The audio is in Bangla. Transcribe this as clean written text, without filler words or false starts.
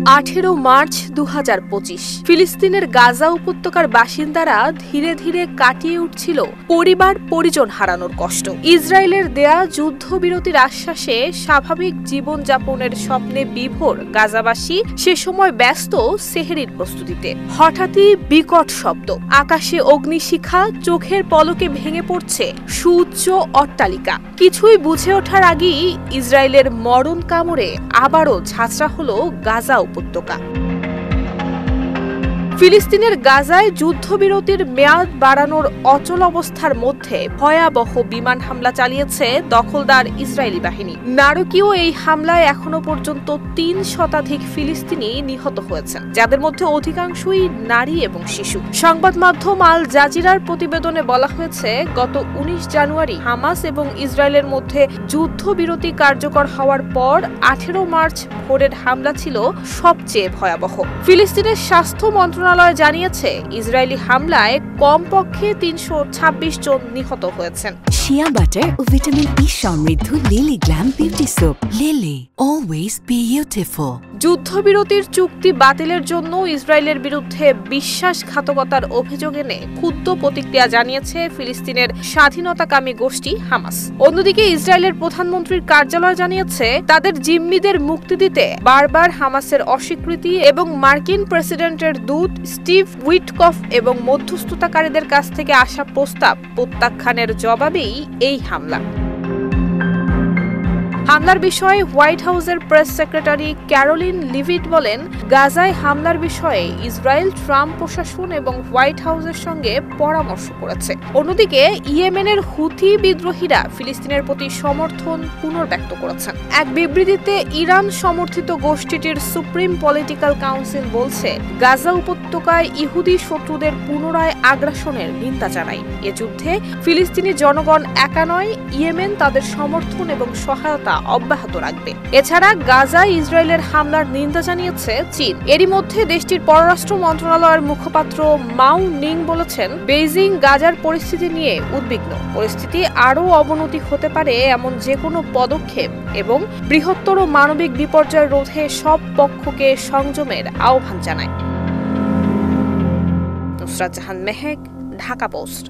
18 মার্চ 2025 ফিলিস্তিনের গাজা উপত্যকার বাসিন্দারা ধীরে ধীরে কাটিয়ে উঠছিল পরিবার পরিজন হারানোর কষ্ট। ইসরায়েলের দেয়া যুদ্ধবিরতির আশ্বাসে স্বাভাবিক জীবনযাপনের স্বপ্নে বিভোর গাজাবাসী সে সময় ব্যস্ত সেহরির প্রস্তুতিতে। হঠাৎই বিকট শব্দ, আকাশে অগ্নিশিখা, চোখের পলকে ভেঙে পড়ছে সুউচ্চ অট্টালিকা। কিছুই বুঝে ওঠার আগেই ইসরায়েলের মরণ কামড়ে আবারও ঝাঁচড়া হলো গাজা উপত্যকা। ফিলিস্তিনের গাজায় যুদ্ধবিরতির মেয়াদ বাড়ানোর অচল অবস্থার মধ্যে ভয়াবহ বিমান হামলা চালিয়েছে দখলদার ইসরায়েলি বাহিনী। নারকীয় এই হামলায় এখনো পর্যন্ত ৩ শতাধিক ফিলিস্তিনি নিহত হয়েছেন, যাদের মধ্যে অধিকাংশই নারী এবং শিশু। সংবাদ মাধ্যম আল জাজিরার প্রতিবেদনে বলা হয়েছে, গত ১৯ জানুয়ারি হামাস এবং ইসরায়েলের মধ্যে যুদ্ধবিরতি কার্যকর হওয়ার পর 18 মার্চ ভোরের হামলা ছিল সবচেয়ে ভয়াবহ। ফিলিস্তিনের স্বাস্থ্য মন্ত্রণালয় জানিয়েছে, ইসরায়েলি হামলায় কমপক্ষে ৩২৬ জন নিহত হয়েছেন। শিয়া বাটার ও ভিটামিন ই সমৃদ্ধ lily glam beauty soap. Lily, always beautiful. যুদ্ধবিরতির চুক্তি বাতিলের জন্য ইসরায়েলের বিরুদ্ধে বিশ্বাসঘাতকতার অভিযোগ এনে ক্ষুব্ধ প্রতিক্রিয়া জানিয়েছে ফিলিস্তিনের স্বাধীনতাকামী গোষ্ঠী হামাস। অন্যদিকে ইসরায়েলের প্রধানমন্ত্রীর কার্যালয় জানিয়েছে, তাদের জিম্মিদের মুক্তি দিতে বারবার হামাসের অস্বীকৃতি এবং মার্কিন প্রেসিডেন্টের দূত স্টিভ উইটকফ এবং মধ্যস্থতাকারীদের কাছ থেকে আসা প্রস্তাব প্রত্যাখ্যানের জবাবেই এই হামলা। হামলার বিষয়ে হোয়াইট হাউসের প্রেস সেক্রেটারি ক্যারোলিন লিভিট বলেন, গাজায় হামলার বিষয়ে ইসরায়েল ট্রাম্প প্রশাসন এবং হোয়াইট হাউসের সঙ্গে পরামর্শ করেছে। অন্যদিকে ইয়েমেনের হুথি বিদ্রোহীরা ফিলিস্তিনের প্রতি সমর্থন পুনর্ব্যক্ত করেছেন। এক বিবৃতিতে ইরান সমর্থিত গোষ্ঠীটির সুপ্রিম পলিটিক্যাল কাউন্সিল বলছে, গাজা উপত্যকায় ইহুদি শত্রুদের পুনরায় আগ্রাসনের নিন্দা জানায়। এ যুদ্ধে ফিলিস্তিনি জনগণ একা নয়, ইয়েমেন তাদের সমর্থন এবং সহায়তা অব্যাহত রাখবে। এছাড়া গাজায় ইসরায়েলের হামলার নিন্দা জানিয়েছে চীন। এরই মধ্যে দেশটির পররাষ্ট্র মন্ত্রণালয়ের মুখপাত্র মাও নিং বলেছেন, বেইজিং গাজার পরিস্থিতি নিয়ে উদ্বিগ্ন। পরিস্থিতি আরও অবনতি হতে পারে এমন যে কোনো পদক্ষেপ এবং বৃহত্তর মানবিক বিপর্যয় রোধে সব পক্ষকে সংযমের আহ্বান জানায়। নুসরাত জাহান মেহেক, ঢাকা পোস্ট।